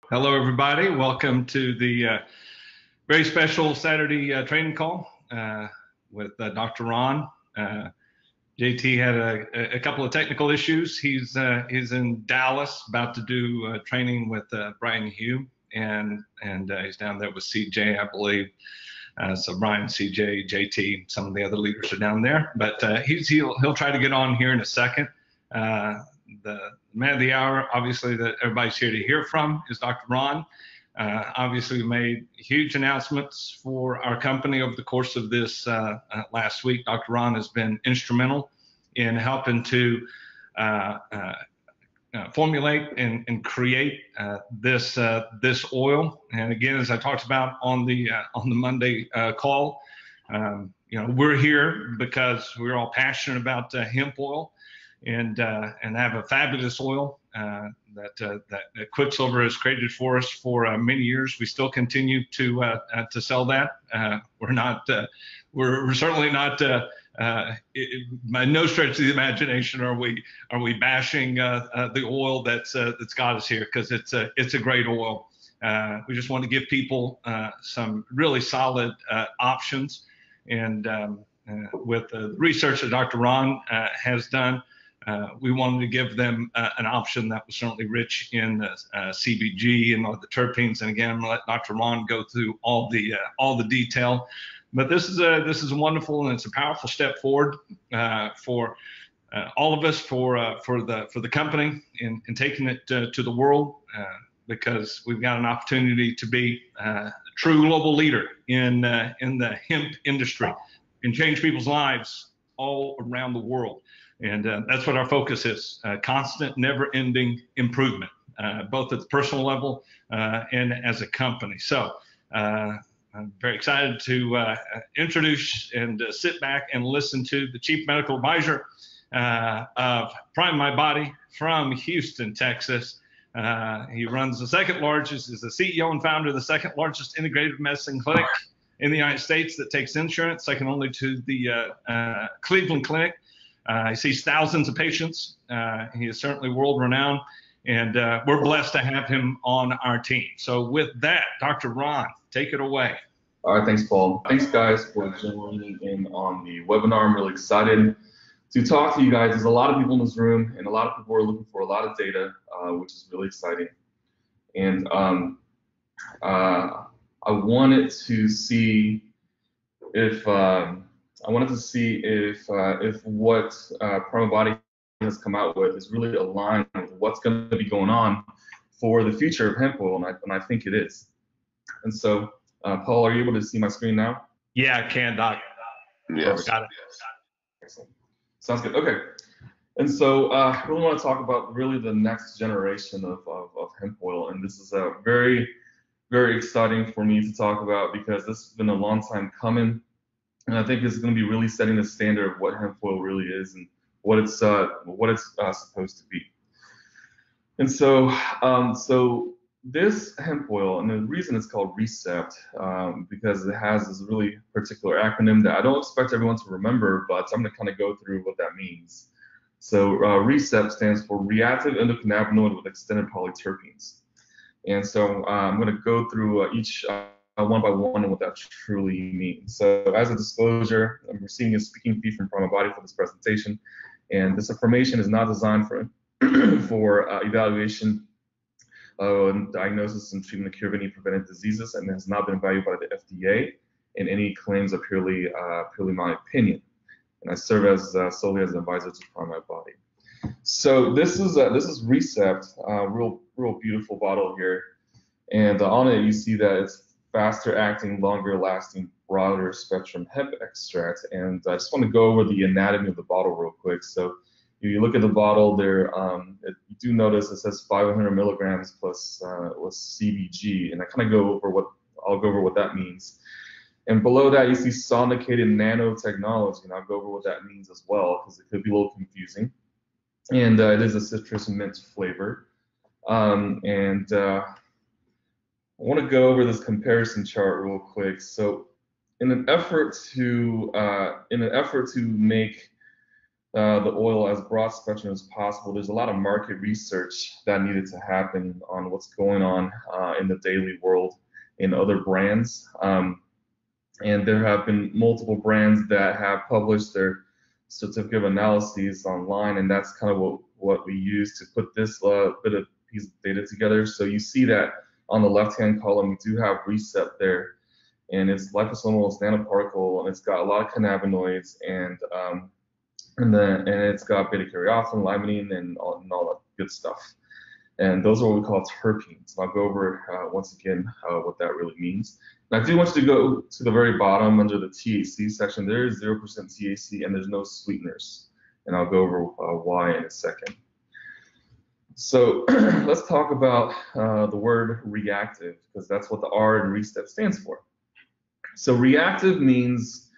Hello, everybody. Welcome to the very special Saturday training call with Dr. Ron. JT had a couple of technical issues. He's in Dallas, about to do training with Brian Hugh, and he's down there with CJ, I believe. So Brian, CJ, JT, some of the other leaders are down there, but he'll try to get on here in a second. The man of the hour, obviously, that everybody's here to hear from is Dr. Ron. Obviously, we made huge announcements for our company over the course of this last week. Dr. Ron has been instrumental in helping to formulate and create this oil. And again, as I talked about on the Monday call, we're here because we're all passionate about hemp oil. And have a fabulous oil that Quicksilver has created for us for many years. We still continue to sell that. We're certainly not by no stretch of the imagination are we bashing the oil that's got us here, because it's a great oil. We just want to give people some really solid options, and with the research that Dr. Ron has done. We wanted to give them an option that was certainly rich in CBG and all the terpenes. And again, I'm gonna let Dr. Ron go through all the detail. But this is a wonderful and it's a powerful step forward for all of us, for the company, in taking it to the world, because we've got an opportunity to be a true global leader in the hemp industry and change people's lives all around the world. And that's what our focus is, constant, never-ending improvement, both at the personal level and as a company. So I'm very excited to introduce and sit back and listen to the Chief Medical Advisor of PrimeMyBody from Houston, Texas. He runs the second largest, is the CEO and founder of the second largest integrative medicine clinic in the United States that takes insurance, second only to the Cleveland Clinic. He sees thousands of patients. He is certainly world renowned, and we're blessed to have him on our team. So with that, Dr. Ron, take it away. All right, thanks, Paul. Thanks, guys, for joining in on the webinar. I'm really excited to talk to you guys. There's a lot of people in this room, and a lot of people are looking for a lot of data, which is really exciting. And I wanted to see if what PrimeMyBody has come out with is really aligned with what's going to be going on for the future of hemp oil, and I think it is. And so, Paul, are you able to see my screen now? Yeah, I can, Doc. Yes. Got it. Excellent. Sounds good. Okay. And so, I really want to talk about really the next generation of hemp oil, and this is very, very exciting for me to talk about, because this has been a long time coming. And I think this is going to be really setting the standard of what hemp oil really is and what it's supposed to be. And so, this hemp oil, and the reason it's called RECEPT, because it has this really particular acronym that I don't expect everyone to remember, but I'm going to kind of go through what that means. So RECEPT stands for reactive endocannabinoid with extended polyterpenes. And so I'm going to go through each one by one and what that truly means. So as a disclosure, I'm receiving a speaking fee from PrimeMyBody for this presentation, and this information is not designed for evaluation, diagnosis, and treatment of cure of any preventive diseases, and has not been evaluated by the FDA, and any claims are purely my opinion. And I serve as solely as an advisor to PrimeMyBody. So this is RECEPT, real beautiful bottle here, and on it you see that it's faster acting, longer lasting, broader spectrum hemp extract. And I just want to go over the anatomy of the bottle real quick. So if you look at the bottle there, you do notice it says 500 milligrams plus CBG, and I'll go over what that means. And below that you see sonicated nanotechnology, and I'll go over what that means as well, because it could be a little confusing. And it is a citrus mint flavor. I want to go over this comparison chart real quick. So, in an effort to make the oil as broad spectrum as possible. There's a lot of market research that needed to happen on what's going on in the daily world in other brands. And there have been multiple brands that have published their certificate of analyses online, and that's kind of what we use to put this bit of piece of data together. So you see that on the left-hand column, we do have RECEPT there, and it's liposomal, it's nanoparticle, and it's got a lot of cannabinoids, and it's got beta-caryophyllene, limonene, and all that good stuff. And those are what we call terpenes. And I'll go over once again what that really means. And I do want you to go to the very bottom under the THC section. There is 0% THC and there's no sweeteners. And I'll go over why in a second. So let's talk about the word reactive, because that's what the R in RECEPT stands for. So reactive means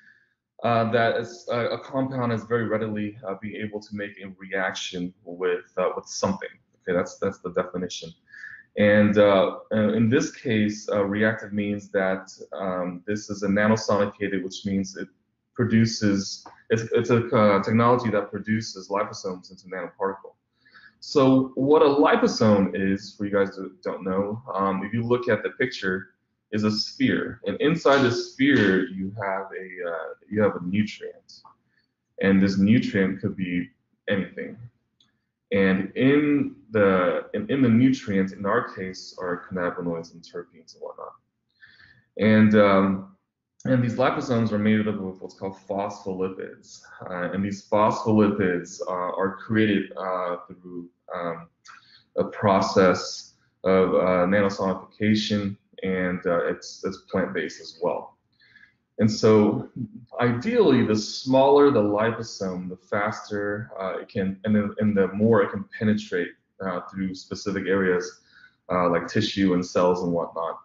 that a compound is very readily being able to make a reaction with something. Okay, that's the definition. And in this case, reactive means that this is a nanosonicated, which means it produces, it's a technology that produces liposomes into nanoparticle. So what a liposome is, for you guys who don't know, if you look at the picture, is a sphere, and inside the sphere you have a nutrient, and this nutrient could be anything. And in the nutrient, in our case, are cannabinoids and terpenes and whatnot. And these liposomes are made up of what's called phospholipids, and these phospholipids are created through a process of nanosonification, and it's plant-based as well. And so ideally, the smaller the liposome, the faster it can, and the more it can penetrate through specific areas like tissue and cells and whatnot.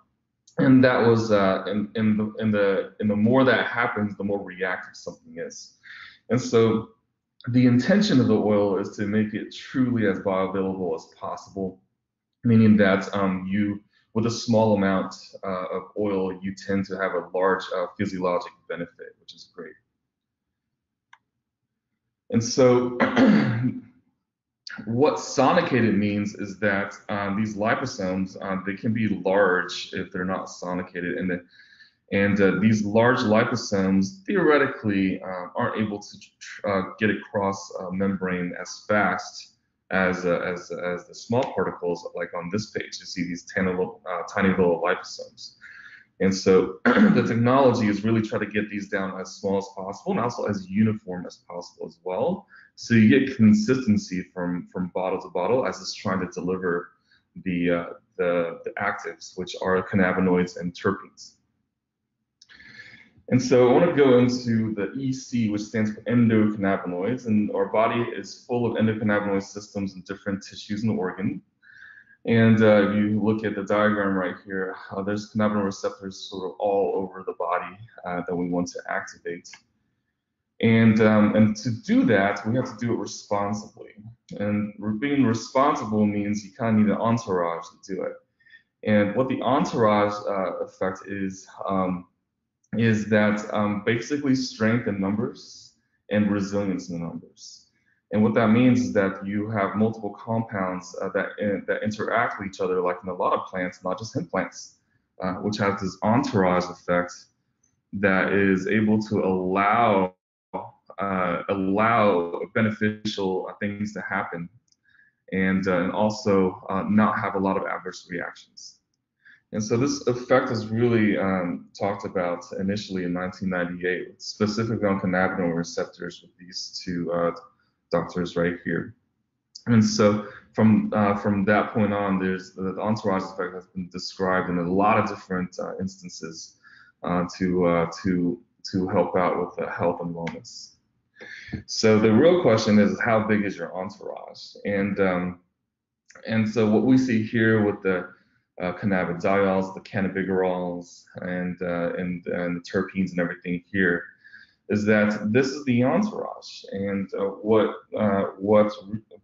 And that was, and the more that happens, the more reactive something is. And so the intention of the oil is to make it truly as bioavailable as possible, meaning that with a small amount of oil, you tend to have a large physiologic benefit, which is great. And so what sonicated means is that these liposomes, they can be large if they're not sonicated, and these large liposomes theoretically aren't able to get across a membrane as fast as the small particles, like on this page. You see these tiny little liposomes. And so the technology is really try to get these down as small as possible and also as uniform as possible as well. So you get consistency from bottle to bottle as it's trying to deliver the actives, which are cannabinoids and terpenes. And so I want to go into the EC, which stands for endocannabinoids, and our body is full of endocannabinoid systems in different tissues and organs. And if you look at the diagram right here, there's cannabinoid receptors sort of all over the body that we want to activate. And to do that, we have to do it responsibly. And being responsible means you kind of need an entourage to do it. And what the entourage effect is that basically strength in numbers and resilience in numbers. And what that means is that you have multiple compounds that interact with each other, like in a lot of plants, not just hemp plants, which has this entourage effect that is able to allow beneficial things to happen, and also not have a lot of adverse reactions. And so this effect is really talked about initially in 1998, specifically on cannabinoid receptors with these two doctors right here. And so from that point on, there's the entourage effect has been described in a lot of different instances to help out with health and wellness. So the real question is, how big is your entourage? And so what we see here with the cannabidiols, the cannabigerols, and the terpenes and everything here is that this is the entourage. And what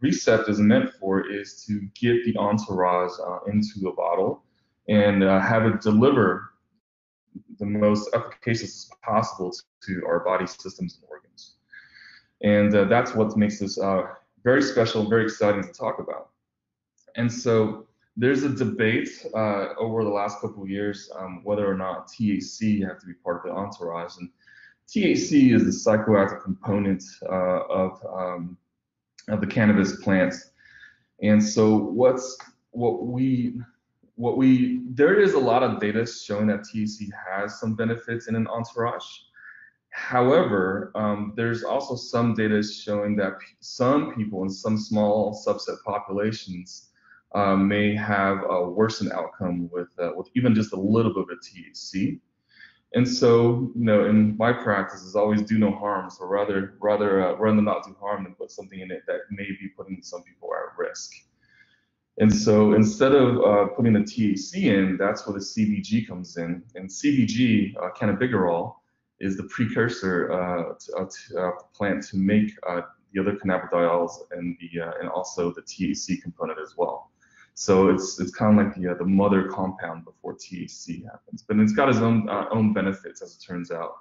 RECEPT is meant for is to get the entourage into a bottle and have it deliver the most efficacious as possible to our body systems and organs. And that's what makes this very special, very exciting to talk about. And so there's a debate over the last couple of years whether or not THC have to be part of the entourage. And THC is the psychoactive component of the cannabis plant. And so there is a lot of data showing that THC has some benefits in an entourage. However, there's also some data showing that some people in some small subset populations may have a worsened outcome with even just a little bit of THC. And so, in my practice is always do no harm. So rather than not do harm than put something in it that may be putting some people at risk. And so instead of putting the THC in, that's where the CBG comes in. And CBG, cannabigerol, is the precursor to the plant to make the other cannabidiols and also the THC component as well. So it's kind of like the mother compound before THC happens, but it's got its own benefits, as it turns out,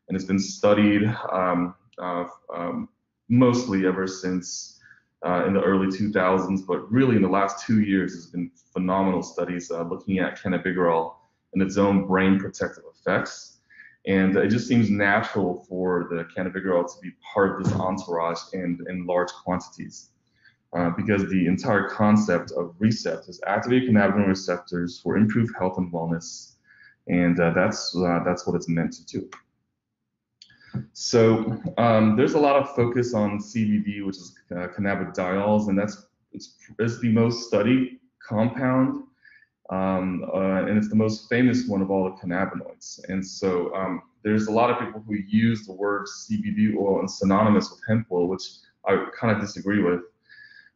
and it's been studied mostly ever since in the early 2000s, but really in the last 2 years there's been phenomenal studies looking at cannabigerol and its own brain protective effects, and it just seems natural for the cannabigerol to be part of this entourage and in large quantities. Because the entire concept of RECEPT is activate cannabinoid receptors for improved health and wellness, and that's what it's meant to do. So there's a lot of focus on CBD, which is cannabidiols, and it's the most studied compound, and it's the most famous one of all the cannabinoids. And so there's a lot of people who use the word CBD oil and synonymous with hemp oil, which I kind of disagree with.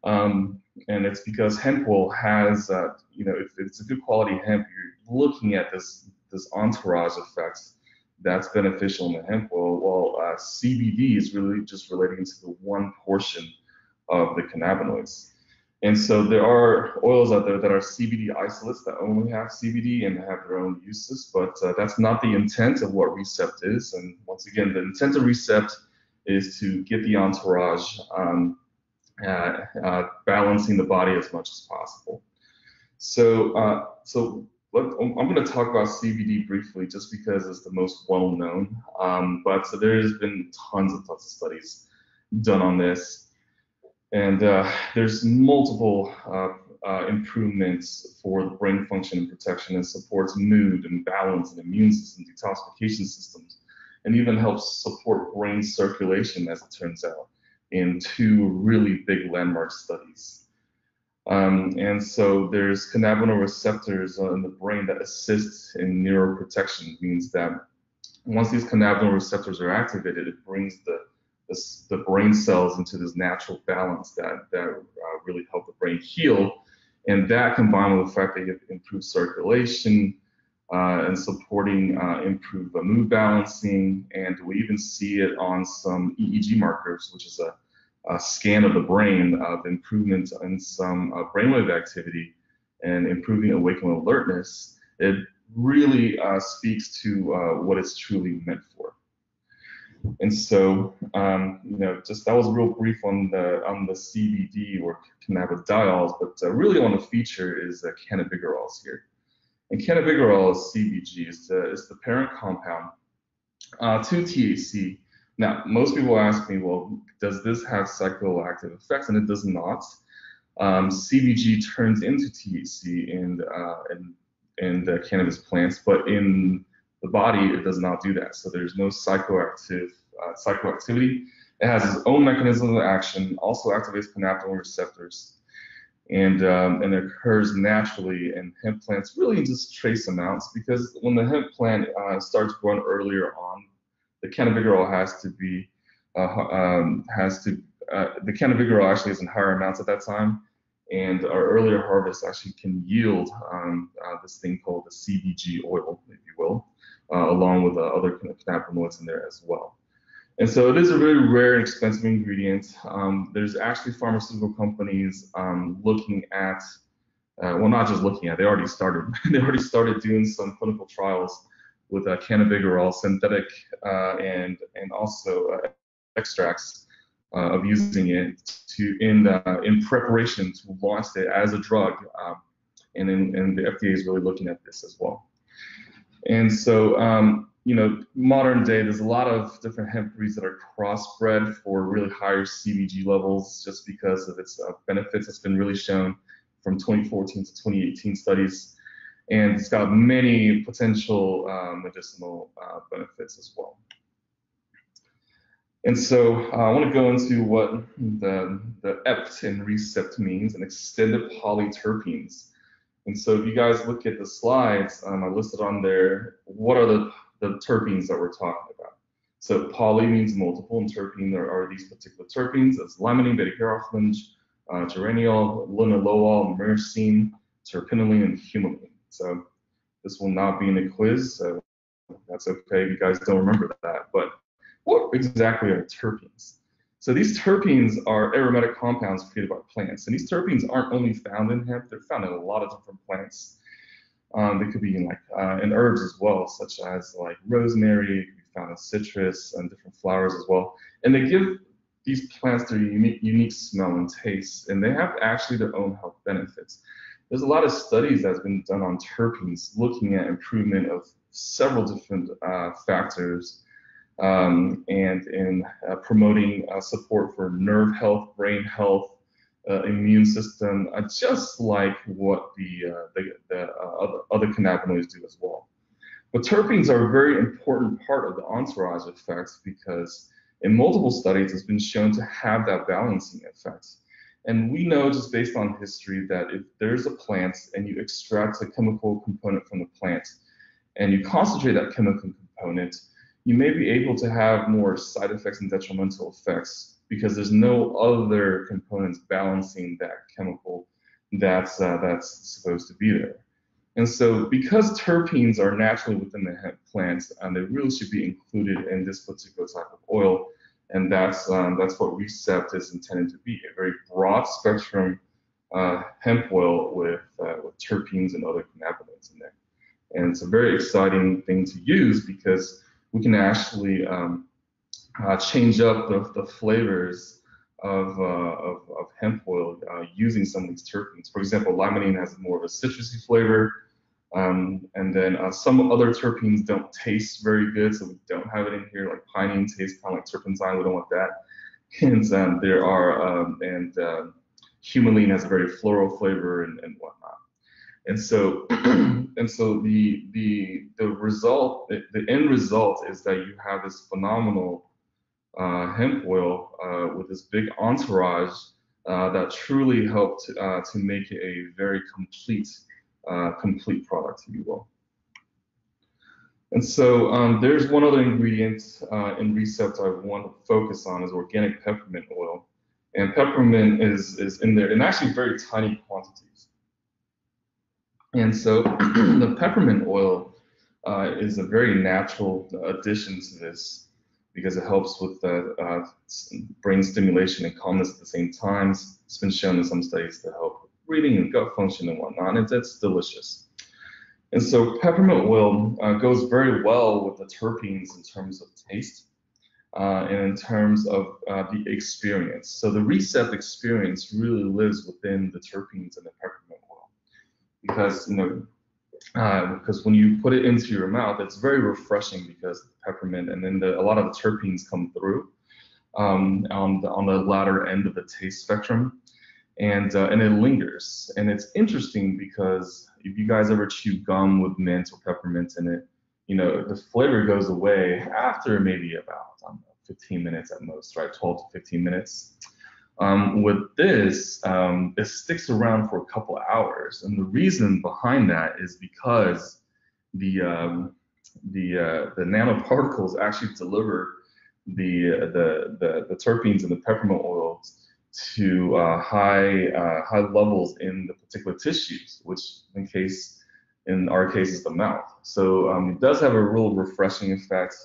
And it's because hemp oil has, if it's a good quality hemp, you're looking at this entourage effect that's beneficial in the hemp oil. Well, CBD is really just relating to the one portion of the cannabinoids. And so there are oils out there that are CBD isolates that only have CBD and have their own uses, but that's not the intent of what RECEPT is. And once again, the intent of RECEPT is to get the entourage balancing the body as much as possible. So I'm going to talk about CBD briefly just because it's the most well known, but there's been tons of studies done on this, and there's multiple improvements for the brain function and protection, and supports mood and balance and immune system, detoxification systems, and even helps support brain circulation, as it turns out, in 2 really big landmark studies. And so there's cannabinoid receptors in the brain that assist in neuroprotection. Means that once these cannabinoid receptors are activated, it brings the brain cells into this natural balance that really help the brain heal. And that, combined with the fact that you have improved circulation and supporting improved mood balancing, and we even see it on some EEG markers, which is a scan of the brain of improvement in some brainwave activity and improving awakening alertness. It really speaks to what it's truly meant for. And so, just that was real brief on the CBD or cannabidiols, but really on the feature is cannabigerols here. And cannabigerol is CBG, is the parent compound to THC. Now, most people ask me, well, does this have psychoactive effects? And it does not. CBG turns into THC in the cannabis plants, but in the body, it does not do that. So there's no psychoactivity. It has its own mechanism of action, also activates cannabinoid receptors, and it occurs naturally in hemp plants, really in just trace amounts, because when the hemp plant starts growing earlier on, the cannabigerol the cannabigerol actually is in higher amounts at that time, and our earlier harvest actually can yield this thing called the CBG oil, if you will, along with other cannabinoids in there as well. And so it is a very rare and expensive ingredient. There's actually pharmaceutical companies looking at, well, not just looking at, they already started doing some clinical trials with cannabigerol synthetic and also extracts of using it in preparation to launch it as a drug, and the FDA is really looking at this as well. And so, modern day, there's a lot of different hemp breeds that are crossbred for really higher CBG levels just because of its benefits. It's been really shown from 2014 to 2018 studies, and it's got many potential medicinal benefits as well. And so I want to go into what the EPT and RECEPT means, and extended polyterpenes. And so if you guys look at the slides, I listed on there, what are the terpenes that we're talking about? So poly means multiple, and terpene are these particular terpenes. That's limonene, beta-carophyllange, geraniol, linalool, myrcene, terpinolene, and humulene. So this will not be in a quiz, so that's okay if you guys don't remember that. But what exactly are terpenes? So these terpenes are aromatic compounds created by plants, and these terpenes aren't only found in hemp; they're found in a lot of different plants. They could be in in herbs as well, such as like rosemary. It could be found in citrus and different flowers as well. And they give these plants their unique smell and taste, and they have actually their own health benefits. There's a lot of studies that's been done on terpenes, looking at improvement of several different factors. And in promoting support for nerve health, brain health, immune system, just like what the other cannabinoids do as well. But terpenes are a very important part of the entourage effects because in multiple studies it's been shown to have that balancing effect. And we know just based on history that if there's a plant and you extract a chemical component from the plant and you concentrate that chemical component, you may be able to have more side effects and detrimental effects because there's no other components balancing that chemical that's supposed to be there. And so because terpenes are naturally within the hemp plants, they really should be included in this particular type of oil. And that's what RECEPT is intended to be, a very broad spectrum hemp oil with terpenes and other cannabinoids in there. And it's a very exciting thing to use because we can actually change up the flavors of hemp oil using some of these terpenes. For example, limonene has more of a citrusy flavor, and then some other terpenes don't taste very good, so we don't have it in here. Like pinene tastes kind of like turpentine. We don't want that. And humulene has a very floral flavor and whatnot. And so, the result, the end result is that you have this phenomenal hemp oil with this big entourage that truly helped to make it a very complete product, if you will. And so there's one other ingredient in RECEPT I want to focus on is organic peppermint oil, and peppermint is in there in actually very tiny quantities. And so the peppermint oil is a very natural addition to this because it helps with brain stimulation and calmness at the same time. It's been shown in some studies to help with breathing and gut function and whatnot, and it's delicious. And so peppermint oil goes very well with the terpenes in terms of taste and in terms of the experience. So the RECEPT experience really lives within the terpenes and the peppermint oil. Because because when you put it into your mouth, it's very refreshing because of the peppermint, and then a lot of the terpenes come through on the latter end of the taste spectrum, and it lingers. And it's interesting because if you guys ever chew gum with mint or peppermint in it, the flavor goes away after maybe about 15 minutes at most, right? 12 to 15 minutes. With this, it sticks around for a couple of hours, and the reason behind that is because the nanoparticles actually deliver the terpenes and the peppermint oils to high levels in the particular tissues, which in our case is the mouth. So it does have a real refreshing effect,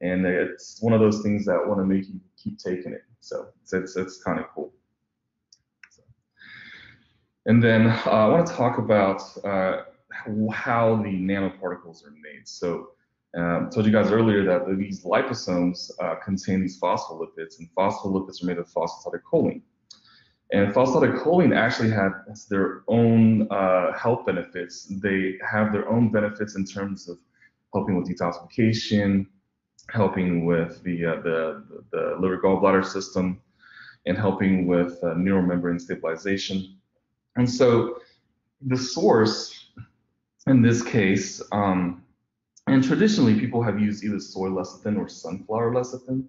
and it's one of those things that want to make you keep taking it. So it's kind of cool. And then I want to talk about how the nanoparticles are made. So Told you guys earlier that these liposomes contain these phospholipids, and phospholipids are made of phosphatidylcholine. And phosphatidylcholine actually has their own health benefits. They have their own benefits in terms of helping with detoxification, helping with the liver gallbladder system, and helping with neural membrane stabilization. And so the source in this case, and traditionally people have used either soy lecithin or sunflower lecithin,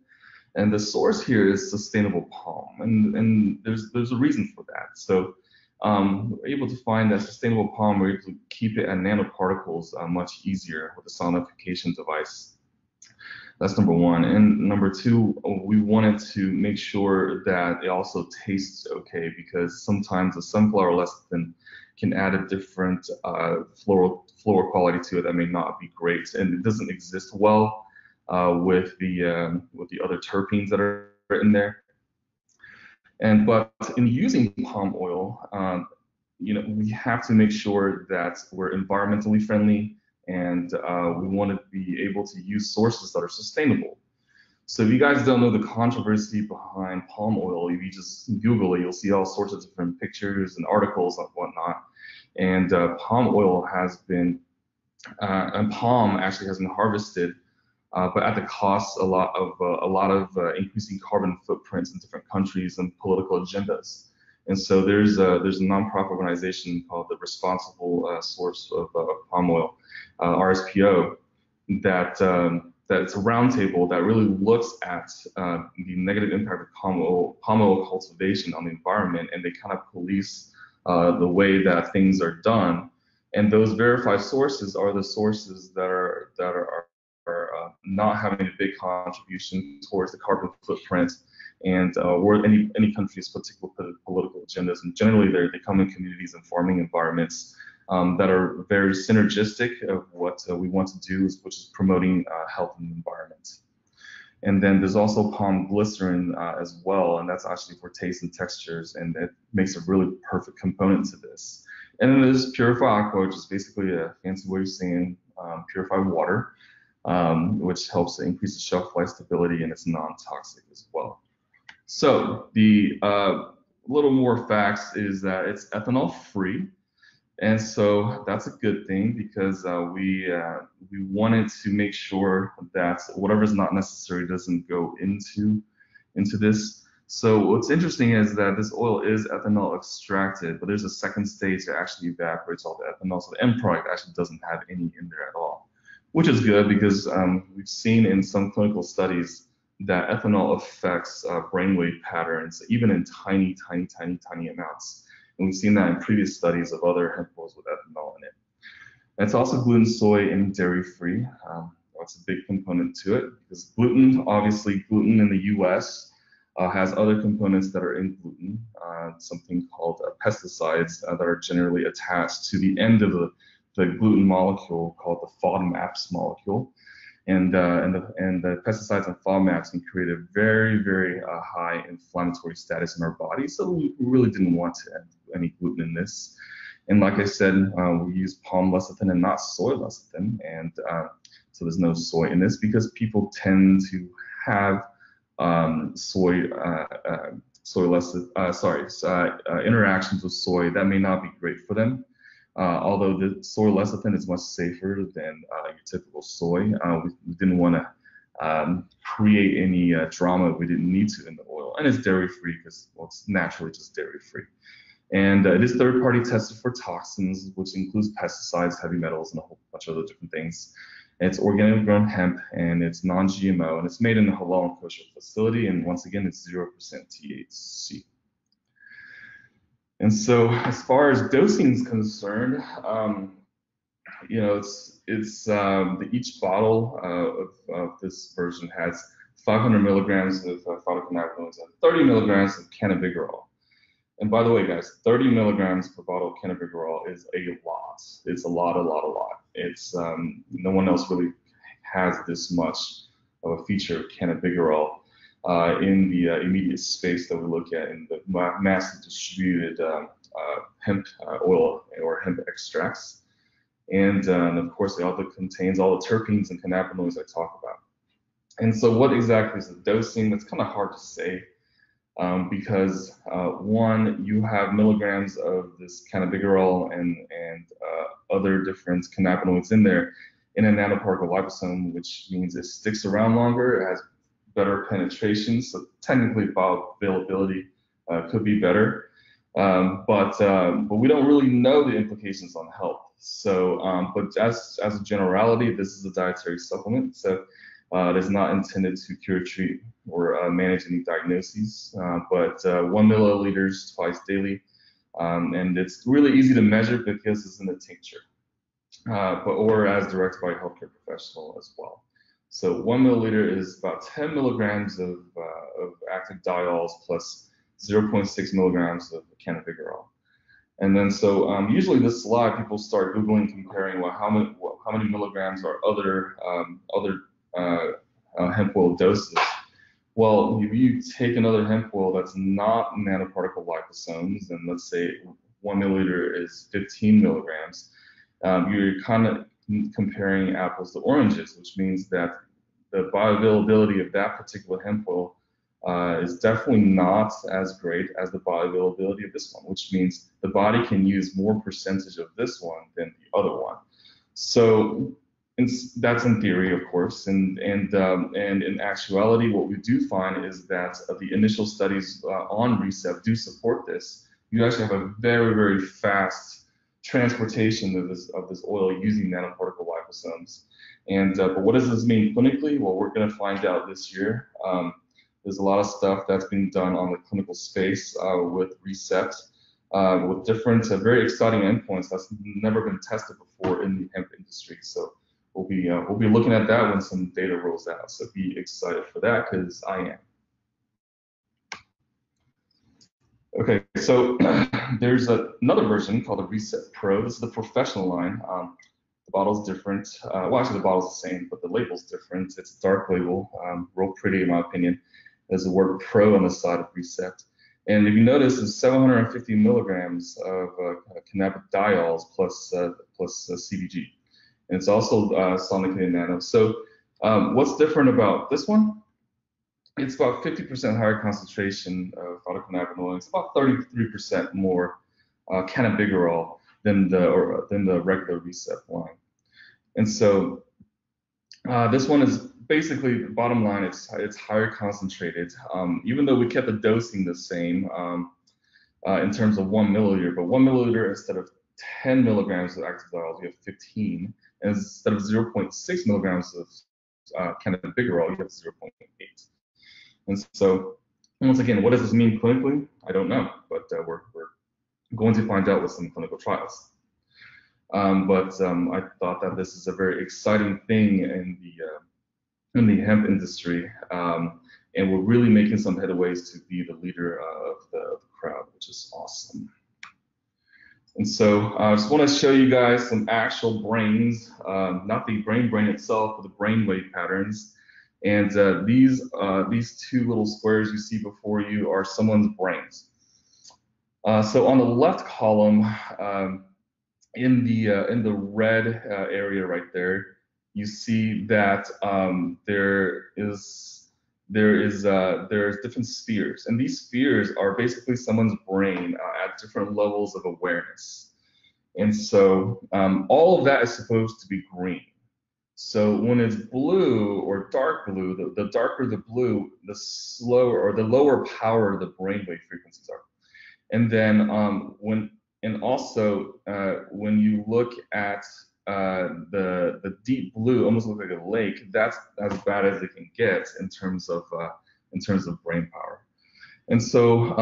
and the source here is sustainable palm, and there's a reason for that. So we're able to find that sustainable palm, we're able to keep it at nanoparticles much easier with a sonification device. That's number one. And number two, we wanted to make sure that it also tastes okay, because sometimes the sunflower lecithin can add a different floral quality to it that may not be great, and it doesn't exist well with the other terpenes that are in there. But in using palm oil, we have to make sure that we're environmentally friendly, and we want to be able to use sources that are sustainable. So if you guys don't know the controversy behind palm oil, if you just Google it, you'll see all sorts of different pictures and articles and whatnot. And palm oil has been, and palm actually has been harvested, but at the cost a lot of increasing carbon footprints in different countries and political agendas. And so there's a nonprofit organization called the Responsible Source of Palm Oil, RSPO, that it's a roundtable that really looks at the negative impact of palm oil cultivation on the environment, and they kind of police the way that things are done. And those verified sources are the sources that are not having a big contribution towards the carbon footprint and or any country's particular political agendas. And generally, they come in communities and farming environments that are very synergistic of what we want to do, which is promoting health in the environment. And then there's also palm glycerin as well, and that's actually for taste and textures, and it makes a really perfect component to this. And then there's Purify Aqua, which is basically a fancy way of saying purified water, which helps to increase the shelf life stability, and it's non-toxic as well. So the little more facts is that it's ethanol free. And so that's a good thing, because we wanted to make sure that whatever is not necessary doesn't go into this. So what's interesting is that this oil is ethanol extracted, but there's a second stage that actually evaporates all the ethanol. So the end product actually doesn't have any in there at all, which is good, because we've seen in some clinical studies that ethanol affects brainwave patterns, even in tiny amounts. And we've seen that in previous studies of other hemp oils with ethanol in it. And it's also gluten, soy, and dairy-free. That's a big component to it, because obviously gluten in the US has other components that are in gluten, something called pesticides that are generally attached to the end of the gluten molecule called the FODMAPs molecule. And the pesticides and FODMAPs can create a very, very high inflammatory status in our body. So we really didn't want to add any gluten in this. And like I said, we use palm lecithin and not soy lecithin. And so there's no soy in this, because people tend to have interactions with soy that may not be great for them. Although the soy lecithin is much safer than your typical soy, we didn't want to create any drama we didn't need to in the oil. And it's dairy-free, because it's naturally just dairy-free. And it is third-party tested for toxins, which includes pesticides, heavy metals, and a whole bunch of other different things. And it's organic grown hemp, and it's non-GMO, and it's made in a halal and kosher facility. And once again, it's 0% THC. And so, as far as dosing is concerned, each bottle of this version has 500 milligrams of phytocannabinoids and 30 milligrams of cannabigerol. And by the way, guys, 30 milligrams per bottle of cannabigerol is a lot. It's a lot. It's no one else really has this much of a feature of cannabigerol in the immediate space that we look at in the mass distributed hemp oil or hemp extracts. And of course, it also contains all the terpenes and cannabinoids I talk about. And so what exactly is the dosing? That's kind of hard to say because one, you have milligrams of this cannabigerol and other different cannabinoids in there in a nanoparticle liposome, which means it sticks around longer, it has better penetration, so technically bioavailability could be better. But we don't really know the implications on health. So, but as a generality, this is a dietary supplement. So it is not intended to cure, treat, or manage any diagnoses. But 1 milliliters twice daily, and it's really easy to measure because it's in a tincture, or as directed by a healthcare professional as well. So 1 milliliter is about 10 milligrams of active diols plus 0.6 milligrams of cannabigerol. And then so usually this slide, people start Googling, comparing, well, how many milligrams are other hemp oil doses. Well, if you take another hemp oil that's not nanoparticle liposomes, and let's say 1 milliliter is 15 milligrams, you're kind of comparing apples to oranges, which means that the bioavailability of that particular hemp oil is definitely not as great as the bioavailability of this one, which means the body can use more percentage of this one than the other one. So that's in theory, of course, and in actuality, what we do find is that the initial studies on RECEPT do support this. You actually have a very, very fast transportation of this oil using nanoparticle liposomes. And but what does this mean clinically? Well, we're going to find out this year. There's a lot of stuff that's been done on the clinical space with RECEPT, with different very exciting endpoints that's never been tested before in the hemp industry. So we'll be looking at that when some data rolls out. So be excited for that, because I am. Okay, so there's another version called the RECEPT Pro. This is the professional line. The bottle's different. Well, actually, the bottle's the same, but the label's different. It's a dark label, real pretty in my opinion. There's the word Pro on the side of RECEPT. And if you notice, it's 750 milligrams of cannabidiols plus CBG. And it's also sonically nano. So what's different about this one? It's about 50% higher concentration of phytocannabinoids, about 33% more cannabigerol than the regular RECEPT line. And so this one is basically, the bottom line, it's higher concentrated. Even though we kept the dosing the same in terms of 1 milliliter, but 1 milliliter instead of 10 milligrams of active diols, you have 15. And instead of 0.6 milligrams of cannabigerol, you have 0.8. And so, once again, what does this mean clinically? I don't know, but we're going to find out with some clinical trials. But I thought that this is a very exciting thing in the hemp industry, and we're really making some headways to be the leader of the crowd, which is awesome. And so I just want to show you guys some actual brains, not the brain itself, but the brainwave patterns. And these two little squares you see before you are someone's brains. So on the left column, in the red area right there, you see that there's different spheres, and these spheres are basically someone's brain at different levels of awareness. And so all of that is supposed to be green. So when it's blue or dark blue, the darker the blue, the slower or the lower power the brainwave frequencies are. And then when you look at the deep blue, almost looks like a lake, that's as bad as it can get in terms of brain power. And so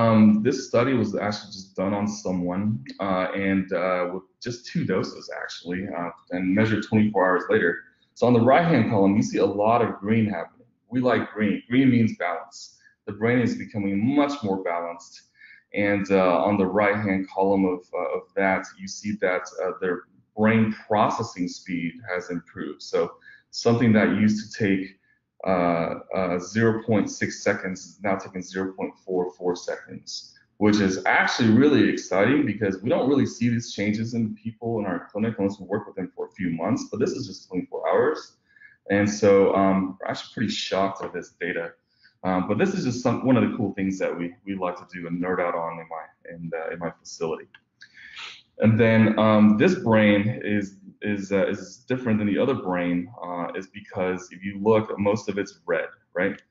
this study was actually just done on someone and with just 2 doses actually, and measured 24 hours later. So on the right-hand column, you see a lot of green happening. We like green. Green means balance. The brain is becoming much more balanced. And on the right-hand column of that, you see that their brain processing speed has improved. So something that used to take 0.6 seconds is now taking 0.44 seconds which is actually really exciting because we don't really see these changes in people in our clinic unless we work with them for a few months, but this is just 24 hours. And so we're actually pretty shocked at this data. But this is just one of the cool things that we like to do and nerd out on in my facility. And then this brain is different than the other brain is because if you look, most of it's red, right?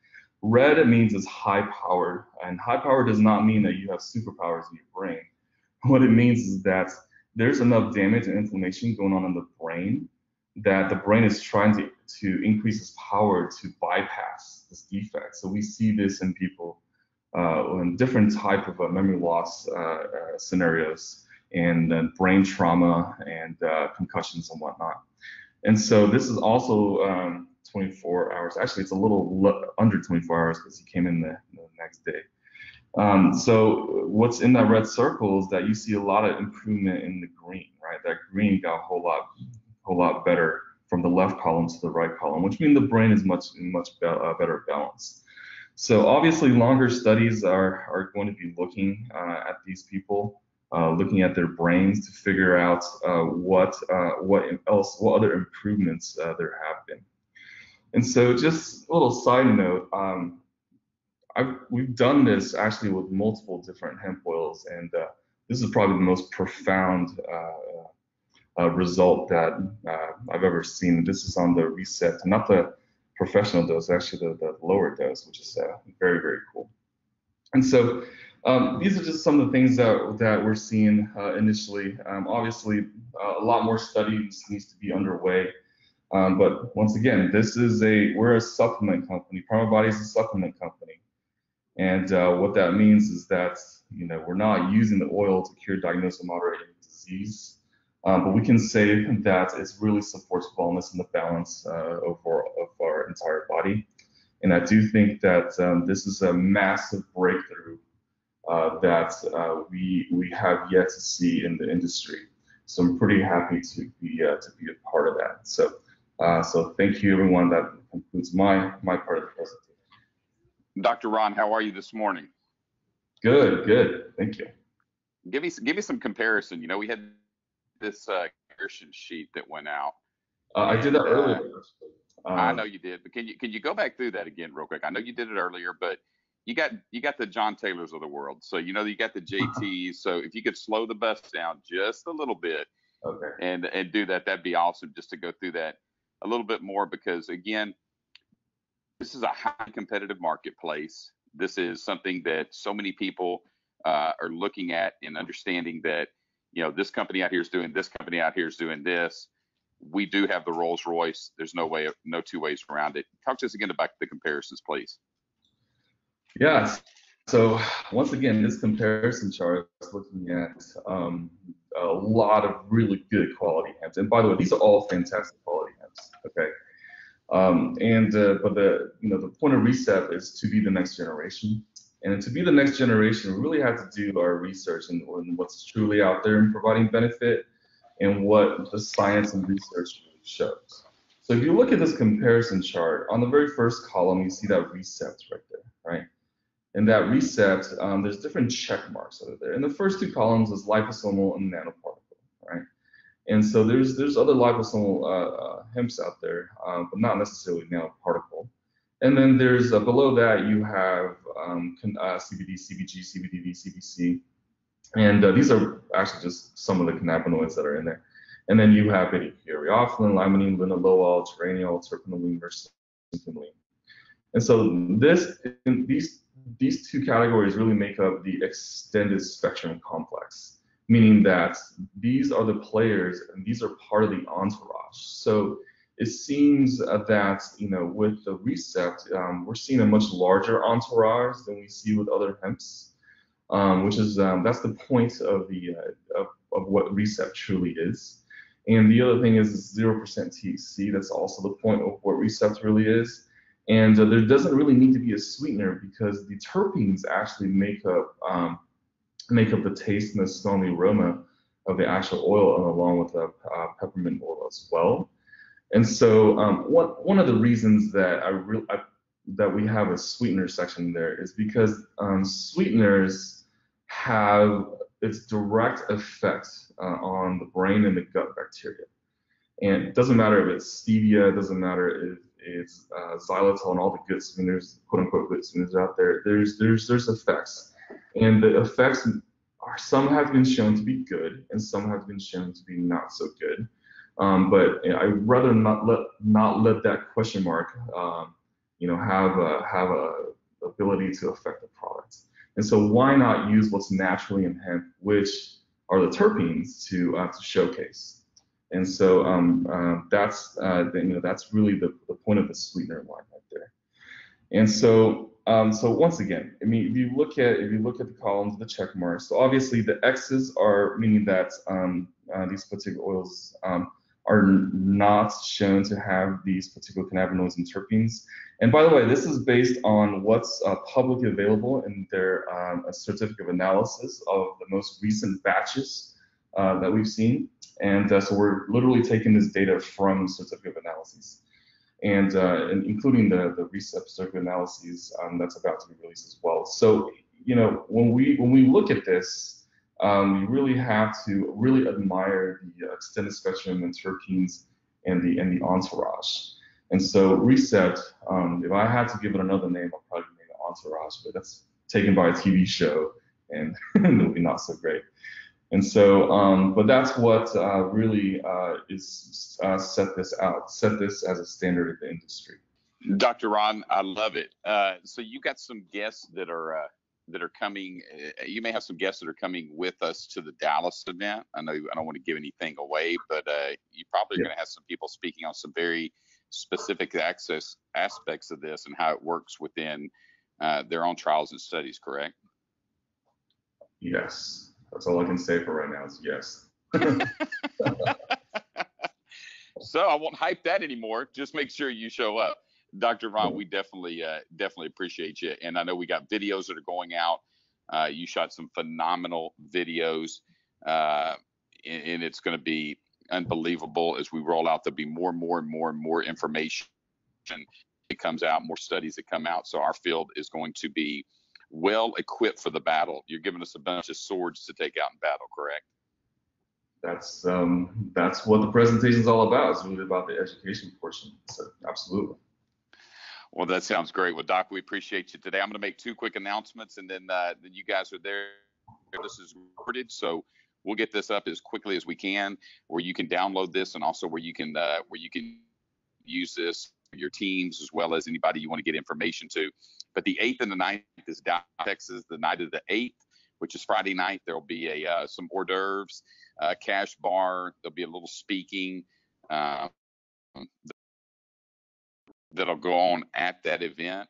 Red means it's high powered, and high power does not mean that you have superpowers in your brain. What it means is that there's enough damage and inflammation going on in the brain that the brain is trying to increase its power to bypass this defect. So we see this in people in different type of memory loss scenarios, and brain trauma and concussions and whatnot. And so this is also 24 hours. Actually, it's a little under 24 hours because he came in the next day. So what's in that red circle is that you see a lot of improvement in the green, right? That green got a whole lot better from the left column to the right column, which means the brain is much better balanced. So obviously, longer studies are going to be looking at these people, looking at their brains to figure out what other improvements there have been. And so, just a little side note, we've done this actually with multiple different hemp oils, and this is probably the most profound result that I've ever seen. This is on the RECEPT, not the professional dose, actually the lower dose, which is very, very cool. And so these are just some of the things that we're seeing initially. Obviously, a lot more studies needs to be underway. But once again, we're a supplement company. PrimeMyBody is a supplement company. And what that means is that, we're not using the oil to cure, diagnose, or moderate any disease. But we can say that it really supports wellness and the balance of our entire body. And I do think that this is a massive breakthrough that we have yet to see in the industry. So I'm pretty happy to be a part of that. So thank you, everyone. That concludes my part of the presentation. Dr. Ruan, how are you this morning? Good. Thank you. Give me some comparison. We had this comparison sheet that went out. I did that earlier. I know you did, but can you go back through that again real quick? I know you did it earlier, but you got the John Taylors of the world. So you got the JTs. So if you could slow the bus down just a little bit, okay, and do that, that'd be awesome. Just to go through that a little bit more, because again, this is a highly competitive marketplace. This is something that so many people are looking at and understanding that, this company out here is doing this, company out here is doing this. We do have the Rolls Royce. There's no two ways around it. Talk to us again about the comparisons, please. Yeah. So once again, this comparison chart is looking at a lot of really good quality hemps. And by the way, these are all fantastic quality hemps. Okay. But the point of RECEPT is to be the next generation. And to be the next generation, we really have to do our research and what's truly out there and providing benefit and what the science and research really shows. So if you look at this comparison chart, on the very first column, you see that RECEPT right there, right? And that RECEPT, there's different check marks over there. In the first two columns is liposomal and nanoparticle, right? And so there's other liposomal hemps out there, but not necessarily nanoparticle. And then there's below that you have CBD, CBG, CBDV, CBC, and these are actually just some of the cannabinoids that are in there. And then you have beta-caryophyllene, limonene, linalool, geraniol, terpinolene, myrcene. And so these two categories really make up the extended spectrum complex, meaning that these are the players and these are part of the entourage. So it seems that with the RECEPT, we're seeing a much larger entourage than we see with other hemps, which is that's the point of what RECEPT truly is. And the other thing is 0% THC. That's also the point of what RECEPT really is. And there doesn't really need to be a sweetener because the terpenes actually make up the taste and the smell and the aroma of the actual oil, and along with the peppermint oil as well. And so one of the reasons that we have a sweetener section there is because sweeteners have its direct effect on the brain and the gut bacteria. And it doesn't matter if it's stevia, it doesn't matter if it's xylitol and all the good sweeteners, quote unquote good sweeteners out there. There's effects, and the effects are, some have been shown to be good, and some have been shown to be not so good. But I'd rather not let that question mark, have a ability to affect the product. And so why not use what's naturally in hemp, which are the terpenes, to showcase? And so that's really the point of the sweetener line right there. And so once again, I mean, if you look at the columns, the check marks, so obviously the X's are meaning that these particular oils are not shown to have these particular cannabinoids and terpenes. And by the way, this is based on what's publicly available in their certificate of analysis of the most recent batches that we've seen. And so we're literally taking this data from certificate of analyses, and including the RECEPT certificate analyses that's about to be released as well. So when we look at this, we really have to really admire the extended spectrum and terpenes and the entourage. And so RECEPT, if I had to give it another name, I'll probably name it Entourage, but that's taken by a TV show, and it'll be not so great. And so, but that's what really is set this as a standard in the industry. Dr. Ron, I love it. So you got some guests that are coming. You may have some guests that are coming with us to the Dallas event. I know I don't want to give anything away, but you probably are going to have some people speaking on some very specific aspects of this and how it works within their own trials and studies, correct? Yes. That's all I can say for right now is yes. So I won't hype that anymore. Just make sure you show up. Dr. Ron, we definitely appreciate you. And I know we got videos that are going out. You shot some phenomenal videos, and it's going to be unbelievable as we roll out. There'll be more information that comes out, more studies that come out. So our field is going to be well equipped for the battle. You're giving us a bunch of swords to take out in battle, correct? That's what the presentation is all about. It's really about the education portion. So absolutely. Well, that sounds great. Well, Doc, we appreciate you today. I'm going to make two quick announcements, and then you guys are there. This is recorded, so we'll get this up as quickly as we can, where you can download this, and also where you can use this for your teams as well as anybody you want to get information to. But the 8th and the 9th is Dallas, Texas. The night of the 8th, which is Friday night, there will be some hors d'oeuvres, cash bar. There'll be a little speaking that'll go on at that event.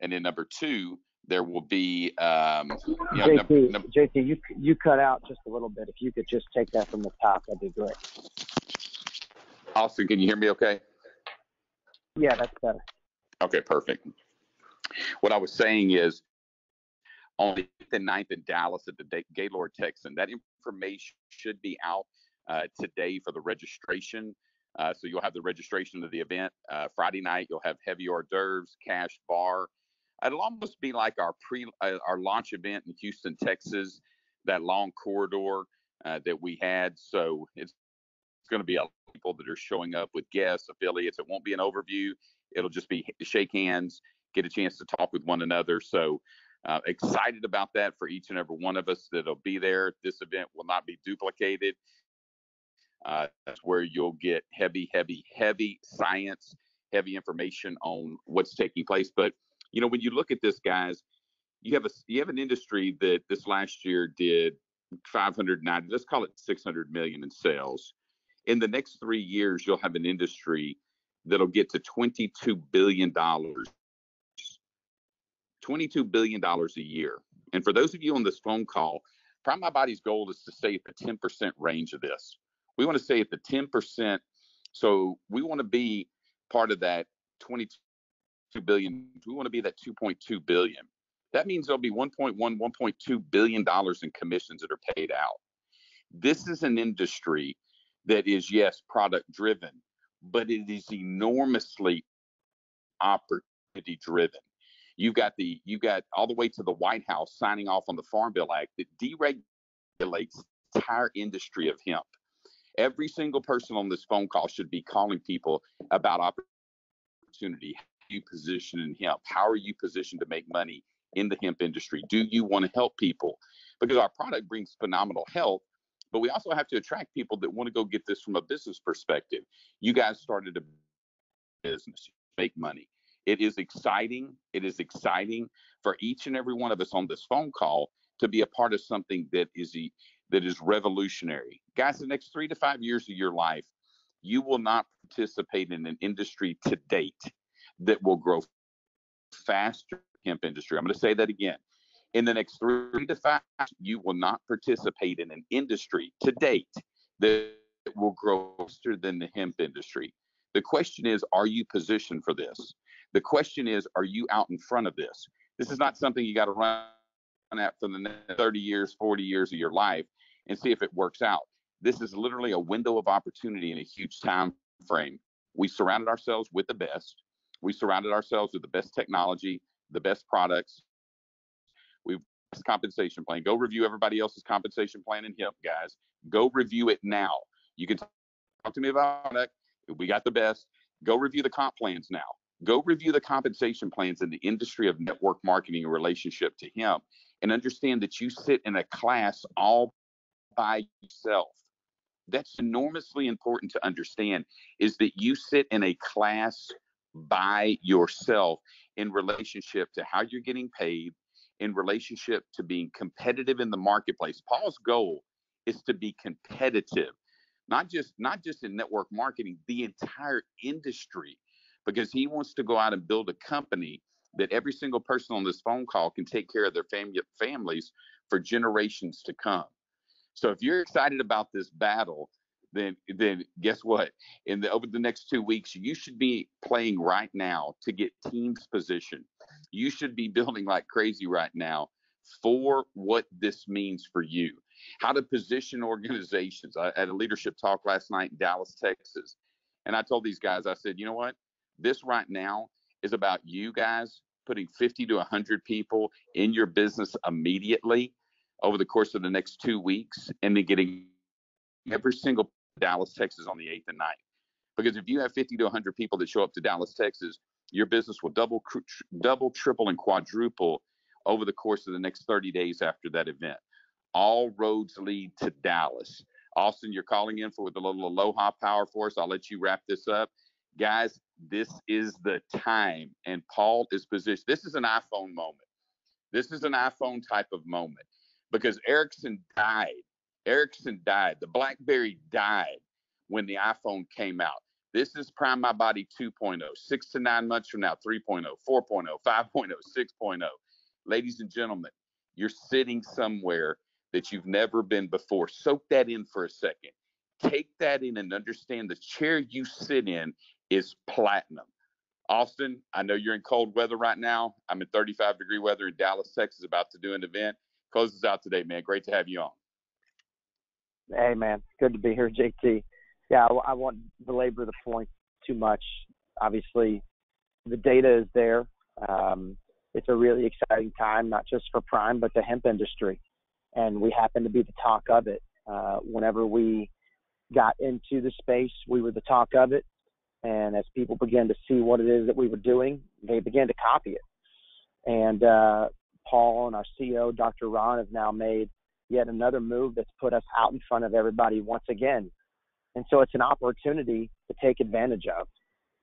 And then number 2, there will be JT, you cut out just a little bit. If you could just take that from the top, that'd be great. Austin, can you hear me okay? Yeah, that's better. Okay, perfect. What I was saying is, on the 8th and 9th in Dallas at the Gaylord Texan, that information should be out today for the registration. So you'll have the registration of the event. Friday night, you'll have heavy hors d'oeuvres, cash bar. It'll almost be like our launch event in Houston, Texas, that long corridor that we had. So it's going to be a lot of people that are showing up with guests, affiliates. It won't be an overview. It'll just be shake hands, get a chance to talk with one another. So excited about that for each and every one of us that'll be there. This event will not be duplicated. That's where you'll get heavy science, heavy information on what's taking place. But when you look at this, guys, you have an industry that this last year did 590, let's call it 600 million in sales. In the next 3 years, you'll have an industry that'll get to $22 billion. $22 billion a year. And for those of you on this phone call, PrimeMyBody's goal is to stay at the 10% range of this. We want to stay at the 10%. So we want to be part of that 22 billion. We want to be that 2.2 billion. That means there'll be $1.2 billion in commissions that are paid out. This is an industry that is, yes, product driven, but it is enormously opportunity driven. You got all the way to the White House signing off on the Farm Bill Act that deregulates the entire industry of hemp. Every single person on this phone call should be calling people about opportunity. How are you positioned in hemp? How are you positioned to make money in the hemp industry? Do you want to help people? Because our product brings phenomenal health, but we also have to attract people that want to go get this from a business perspective. You guys started a business, make money. It is exciting. It is exciting for each and every one of us on this phone call to be a part of something that is revolutionary. Guys, the next 3 to 5 years of your life, you will not participate in an industry to date that will grow faster than the hemp industry. I'm going to say that again. In the next 3 to 5 years, you will not participate in an industry to date that will grow faster than the hemp industry. The question is, are you positioned for this? The question is, are you out in front of this? This is not something you got to run at for the next 30 years, 40 years of your life and see if it works out. This is literally a window of opportunity in a huge time frame. We surrounded ourselves with the best. We surrounded ourselves with the best technology, the best products. We've compensation plan. Go review everybody else's compensation plan in hemp, guys. Go review it now. You can talk to me about product. We got the best. Go review the comp plans now. Go review the compensation plans in the industry of network marketing in relationship to hemp, and understand that you sit in a class all by yourself. That's enormously important to understand, is that you sit in a class by yourself in relationship to how you're getting paid, in relationship to being competitive in the marketplace. Paul's goal is to be competitive, not just in network marketing, the entire industry, because he wants to go out and build a company that every single person on this phone call can take care of their families for generations to come. So if you're excited about this battle, then guess what? Over the next 2 weeks, you should be playing right now to get teams positioned. You should be building like crazy right now for what this means for you. How to position organizations. I had a leadership talk last night in Dallas, Texas. And I told these guys, I said, you know what? This right now is about you guys putting 50 to 100 people in your business immediately over the course of the next 2 weeks, and then getting every single Dallas, Texas on the 8th and 9th. Because if you have 50 to 100 people that show up to Dallas, Texas, your business will double, triple, and quadruple over the course of the next 30 days after that event. All roads lead to Dallas. Austin, you're calling in with a little aloha power for us. I'll let you wrap this up. Guys, this is the time, and Paul is positioned. This is an iPhone moment. This is an iPhone type of moment, because Ericsson died. The BlackBerry died when the iPhone came out. This is PrimeMyBody 2.0, 6 to 9 months from now, 3.0, 4.0, 5.0, 6.0. Ladies and gentlemen, you're sitting somewhere that you've never been before. Soak that in for a second. Take that in and understand the chair you sit in is platinum. Austin, I know you're in cold weather right now. I'm in 35-degree weather in Dallas, Texas, about to do an event. Close us out today, man. Great to have you on. Hey, man. Good to be here, JT. Yeah, I won't belabor the point too much. Obviously, the data is there. It's a really exciting time, not just for Prime, but the hemp industry. And we happen to be the talk of it. Whenever we got into the space, we were the talk of it. And as people began to see what it is that we were doing, they began to copy it. And Paul and our CEO, Dr. Ron, have now made yet another move that's put us out in front of everybody once again. And so it's an opportunity to take advantage of.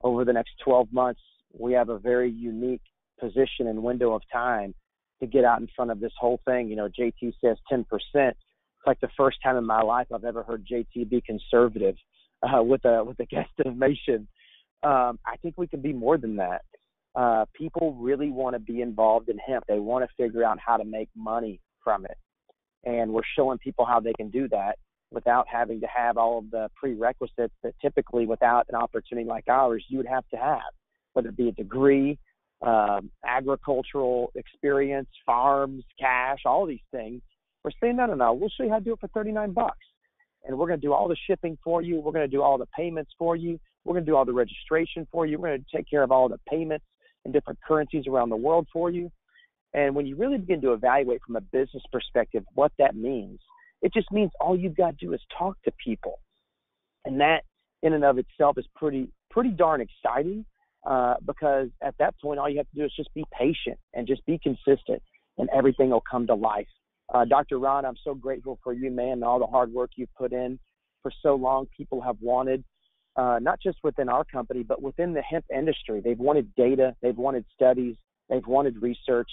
Over the next 12 months, we have a very unique position and window of time to get out in front of this whole thing. You know, JT says 10%. It's like the first time in my life I've ever heard JT be conservative with a guesstimation. I think we can be more than that. People really want to be involved in hemp. They want to figure out how to make money from it. And we're showing people how they can do that without having to have all of the prerequisites that typically without an opportunity like ours, you would have to have, whether it be a degree, agricultural experience, farms, cash, all these things. We're saying, no, we'll show you how to do it for $39. And we're going to do all the shipping for you. We're going to do all the payments for you. We're going to do all the registration for you. We're going to take care of all the payments in different currencies around the world for you. And when you really begin to evaluate from a business perspective what that means, it just means all you've got to do is talk to people. And that in and of itself is pretty darn exciting, because at that point, all you have to do is just be patient and just be consistent, and everything will come to life. Dr. Ron, I'm so grateful for you, man, and all the hard work you've put in for so long. People have wanted, not just within our company, but within the hemp industry. They've wanted data, they've wanted studies, they've wanted research,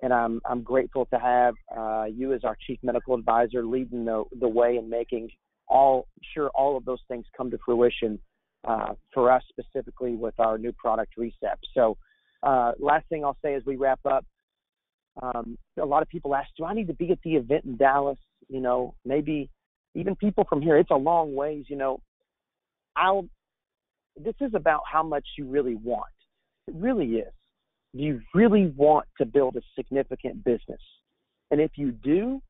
and I'm grateful to have you as our Chief Medical Advisor leading the way and making sure all of those things come to fruition for us specifically with our new product RECEPT. So last thing I'll say as we wrap up, a lot of people ask, do I need to be at the event in Dallas? You know, maybe even people from here, it's a long ways, you know. This is about how much you really want. It really is. Do you really want to build a significant business? And if you do,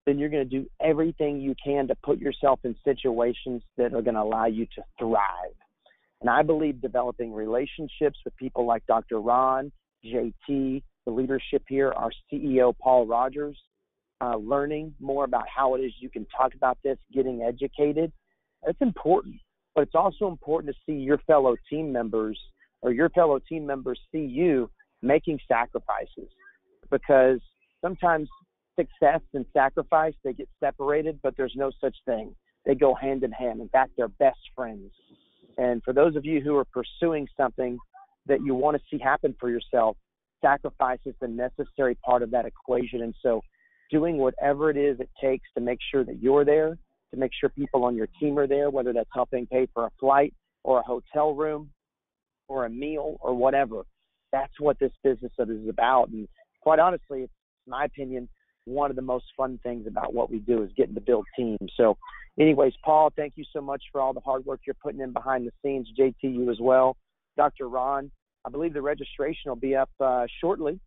then you're going to do everything you can to put yourself in situations that are going to allow you to thrive. And I believe developing relationships with people like Dr. Ron, JT, the leadership here, our CEO, Paul Rogers, learning more about how it is you can talk about this, getting educated, it's important. But it's also important to see your fellow team members see you making sacrifices, because sometimes success and sacrifice, they get separated, but there's no such thing. They go hand in hand. In fact, they're best friends. And for those of you who are pursuing something that you want to see happen for yourself, sacrifice is the necessary part of that equation. And so doing whatever it is it takes to make sure that you're there, to make sure people on your team are there, whether that's helping pay for a flight or a hotel room or a meal or whatever, that's what this business is about. And quite honestly, it's, in my opinion, one of the most fun things about what we do is getting to build teams. So anyways, Paul, thank you so much for all the hard work you're putting in behind the scenes. JT, you as well. Dr. Ron, I believe the registration will be up shortly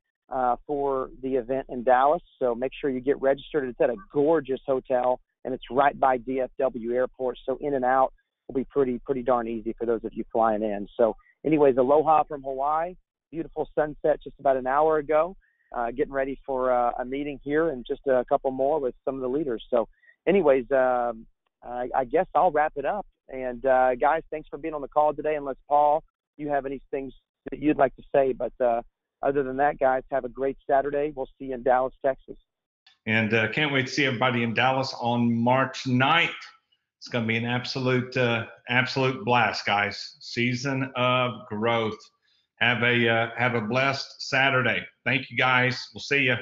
for the event in Dallas. So make sure you get registered. It's at a gorgeous hotel, and it's right by DFW Airport. So in and out will be pretty darn easy for those of you flying in. So anyways, aloha from Hawaii. Beautiful sunset just about an hour ago. Getting ready for a meeting here and just a couple more with some of the leaders. So anyways, I guess I'll wrap it up. And guys, thanks for being on the call today. Unless, Paul, you have any things that you'd like to say. But other than that, guys, have a great Saturday. We'll see you in Dallas, Texas. And can't wait to see everybody in Dallas on March 9th. It's going to be an absolute blast, guys. Season of growth. Have a blessed Saturday. Thank you, guys. We'll see you.